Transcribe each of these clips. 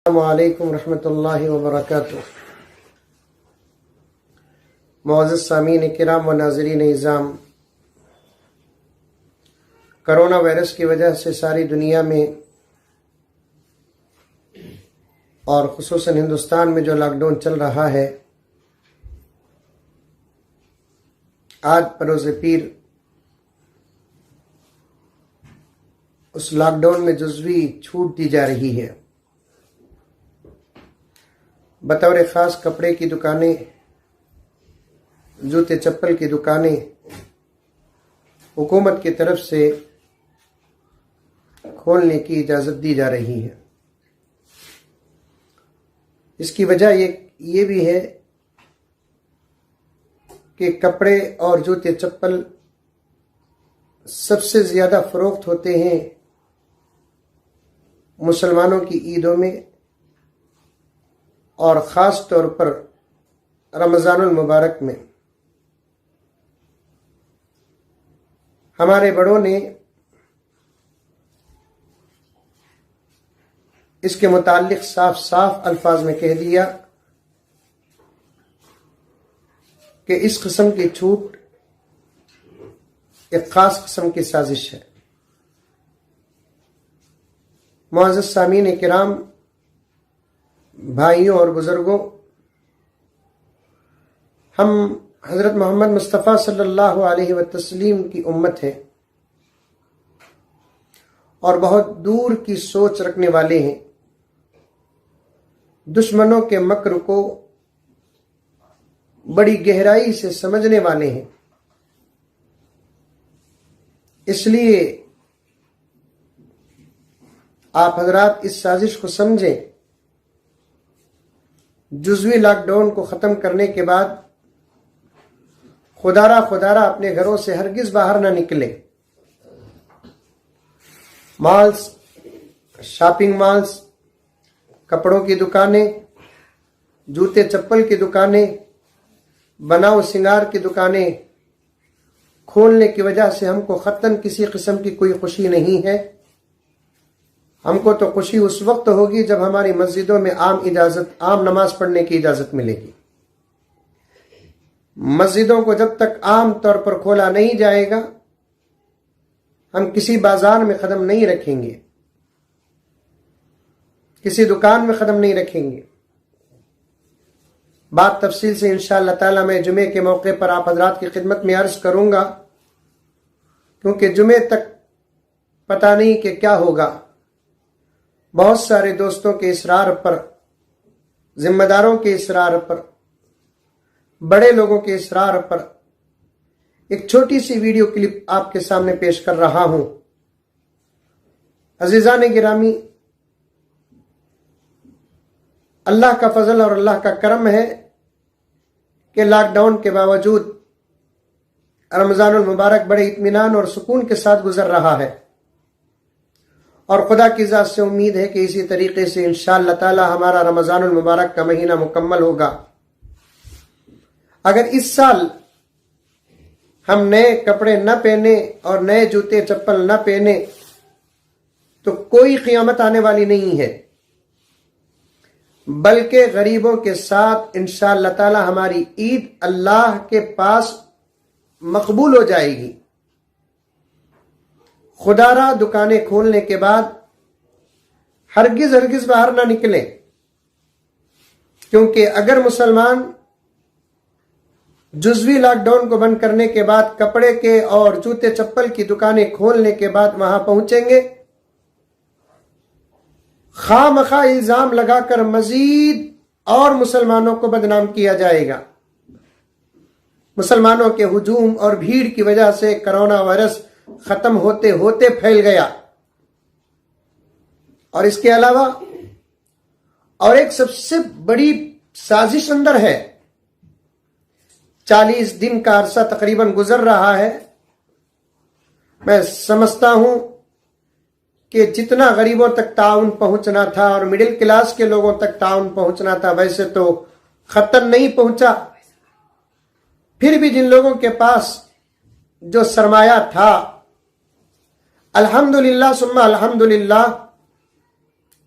السلام علیکم ورحمۃ اللہ وبرکاتہ۔ معزز سامعین کرام و ناظرین اعظام، کرونا وائرس کی وجہ سے ساری دنیا میں اور خصوصاً ہندوستان میں جو لاک ڈاؤن چل رہا ہے، آج بروز پیر اس لاک ڈاؤن میں جزوی چھوٹ دی جا رہی ہے۔ بطور خاص کپڑے کی دکانیں، جوتے چپل کی دکانیں حکومت کی طرف سے کھولنے کی اجازت دی جا رہی ہے۔ اس کی وجہ یہ بھی ہے کہ کپڑے اور جوتے چپل سب سے زیادہ فروخت ہوتے ہیں مسلمانوں کی عیدوں میں، اور خاص طور پر رمضان المبارک میں۔ ہمارے بڑوں نے اس کے متعلق صاف صاف الفاظ میں کہہ دیا کہ اس قسم کی چھوٹ ایک خاص قسم کی سازش ہے۔ معزز سامعین کرام، بھائیوں اور بزرگوں، ہم حضرت محمد مصطفیٰ صلی اللہ علیہ وسلم کی امت ہے اور بہت دور کی سوچ رکھنے والے ہیں، دشمنوں کے مکر کو بڑی گہرائی سے سمجھنے والے ہیں۔ اس لیے آپ حضرات اس سازش کو سمجھیں۔ جزوی لاک ڈاؤن کو ختم کرنے کے بعد خدارہ اپنے گھروں سے ہرگز باہر نہ نکلے۔ مالز، شاپنگ مالز، کپڑوں کی دکانیں، جوتے چپل کی دکانیں، بناؤ سنگار کی دکانیں کھولنے کی وجہ سے ہم کو قطعاً کسی قسم کی کوئی خوشی نہیں ہے۔ ہم کو تو خوشی اس وقت ہوگی جب ہماری مسجدوں میں عام نماز پڑھنے کی اجازت ملے گی۔ مسجدوں کو جب تک عام طور پر کھولا نہیں جائے گا، ہم کسی بازار میں قدم نہیں رکھیں گے، کسی دکان میں قدم نہیں رکھیں گے۔ بات تفصیل سے انشاءاللہ تعالی میں جمعے کے موقع پر آپ حضرات کی خدمت میں عرض کروں گا، کیونکہ جمعے تک پتہ نہیں کہ کیا ہوگا۔ بہت سارے دوستوں کے اصرار پر، ذمہ داروں کے اصرار پر، بڑے لوگوں کے اصرار پر ایک چھوٹی سی ویڈیو کلپ آپ کے سامنے پیش کر رہا ہوں۔ عزیزان گرامی، اللہ کا فضل اور اللہ کا کرم ہے کہ لاک ڈاؤن کے باوجود رمضان المبارک بڑے اطمینان اور سکون کے ساتھ گزر رہا ہے، اور خدا کی ذات سے امید ہے کہ اسی طریقے سے انشاءاللہ تعالی ہمارا رمضان المبارک کا مہینہ مکمل ہوگا۔ اگر اس سال ہم نئے کپڑے نہ پہنے اور نئے جوتے چپل نہ پہنے تو کوئی قیامت آنے والی نہیں ہے، بلکہ غریبوں کے ساتھ انشاءاللہ تعالی ہماری عید اللہ کے پاس مقبول ہو جائے گی۔ خدارہ دکانیں کھولنے کے بعد ہرگز باہر نہ نکلیں، کیونکہ اگر مسلمان جزوی لاک ڈاؤن کو بند کرنے کے بعد کپڑے کے اور جوتے چپل کی دکانیں کھولنے کے بعد وہاں پہنچیں گے، خواہ مخواہ الزام لگا کر مزید اور مسلمانوں کو بدنام کیا جائے گا۔ مسلمانوں کے ہجوم اور بھیڑ کی وجہ سے کرونا وائرس ختم ہوتے ہوتے پھیل گیا، اور اس کے علاوہ اور ایک سب سے بڑی سازش اندر ہے۔ 40 دن کا عرصہ تقریباً گزر رہا ہے۔ میں سمجھتا ہوں کہ جتنا غریبوں تک تعاون پہنچنا تھا اور مڈل کلاس کے لوگوں تک تعاون پہنچنا تھا، ویسے تو قطعاً نہیں پہنچا۔ پھر بھی جن لوگوں کے پاس جو سرمایہ تھا، الحمدللہ ثم الحمدللہ،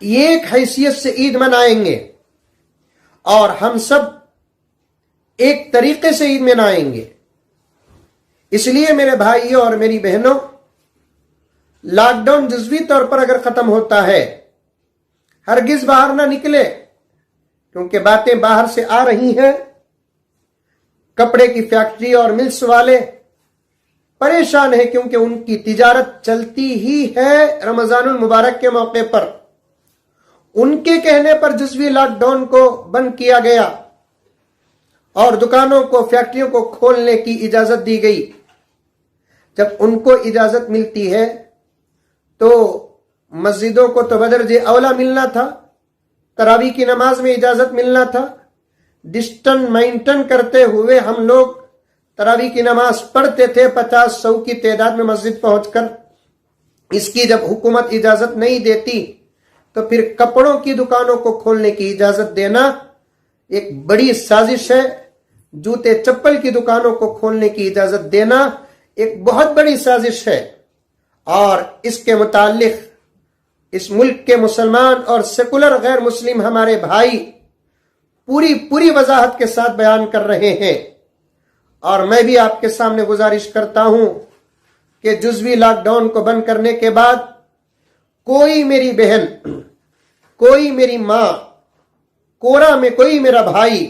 ایک حیثیت سے عید منائیں گے اور ہم سب ایک طریقے سے عید منائیں گے. اس لیے میرے بھائیوں اور میری بہنوں، لاک ڈاؤن جزوی طور پر اگر ختم ہوتا ہے، ہرگز باہر نہ نکلے، کیونکہ باتیں باہر سے آ رہی ہیں. کپڑے کی فیکٹری اور ملز والے پریشان ہیں کیونکہ ان کی تجارت چلتی ہی ہے رمضان المبارک کے موقع پر. ان کے کہنے پر جزوی لاک ڈاؤن کو بند کیا گیا اور دکانوں کو، فیکٹریوں کو کھولنے کی اجازت دی گئی. جب ان کو اجازت ملتی ہے تو مسجدوں کو تو بدرجہ اولا ملنا تھا، تراویح کی نماز میں اجازت ملنا تھا. ڈسٹنس مینٹین کرتے ہوئے ہم لوگ تراویح کی نماز پڑھتے تھے 50-100 کی تعداد میں مسجد پہنچ کر. اس کی جب حکومت اجازت نہیں دیتی تو پھر کپڑوں کی دکانوں کو کھولنے کی اجازت دینا ایک بڑی سازش ہے. جوتے چپل کی دکانوں کو کھولنے کی اجازت دینا ایک بہت بڑی سازش ہے. اور اس کے متعلق اس ملک کے مسلمان اور سیکولر غیر مسلم ہمارے بھائی پوری وضاحت کے ساتھ بیان کر رہے ہیں. اور میں بھی آپ کے سامنے گزارش کرتا ہوں کہ جزوی لاک ڈاؤن کو بند کرنے کے بعد کوئی میری بہن، کوئی میری ماں، کورا میں کوئی میرا بھائی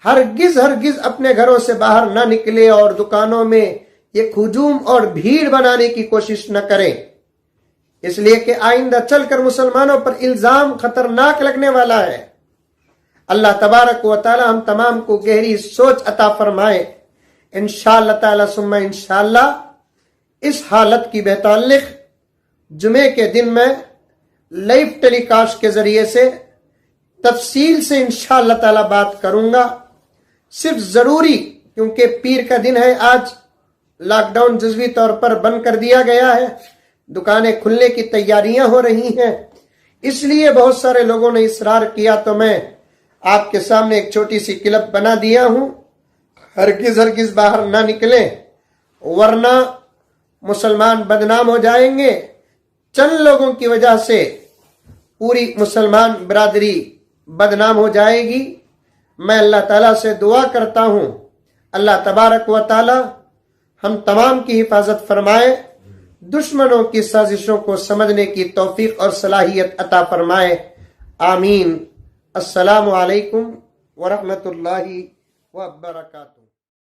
ہرگز اپنے گھروں سے باہر نہ نکلے اور دکانوں میں ایک ہجوم اور بھیڑ بنانے کی کوشش نہ کریں. اس لیے کہ آئندہ چل کر مسلمانوں پر الزام خطرناک لگنے والا ہے. اللہ تبارک و تعالی ہم تمام کو گہری سوچ عطا فرمائے. انشاءاللہ تعالی ثم انشاءاللہ اس حالت کی بتعلق جمعے کے دن میں لائیو ٹیلی کاسٹ کے ذریعے سے تفصیل سے انشاءاللہ تعالی بات کروں گا. صرف ضروری کیونکہ پیر کا دن ہے، آج لاک ڈاؤن جزوی طور پر بند کر دیا گیا ہے، دکانیں کھلنے کی تیاریاں ہو رہی ہیں، اس لیے بہت سارے لوگوں نے اصرار کیا تو میں آپ کے سامنے ایک چھوٹی سی کلپ بنا دیا ہوں. ہرگز باہر نہ نکلیں ورنہ مسلمان بدنام ہو جائیں گے. چند لوگوں کی وجہ سے پوری مسلمان برادری بدنام ہو جائے گی. میں اللہ تعالیٰ سے دعا کرتا ہوں اللہ تبارک و تعالی ہم تمام کی حفاظت فرمائے، دشمنوں کی سازشوں کو سمجھنے کی توفیق اور صلاحیت عطا فرمائے. آمین. السلام علیکم ورحمۃ اللہ وبرکاتہ.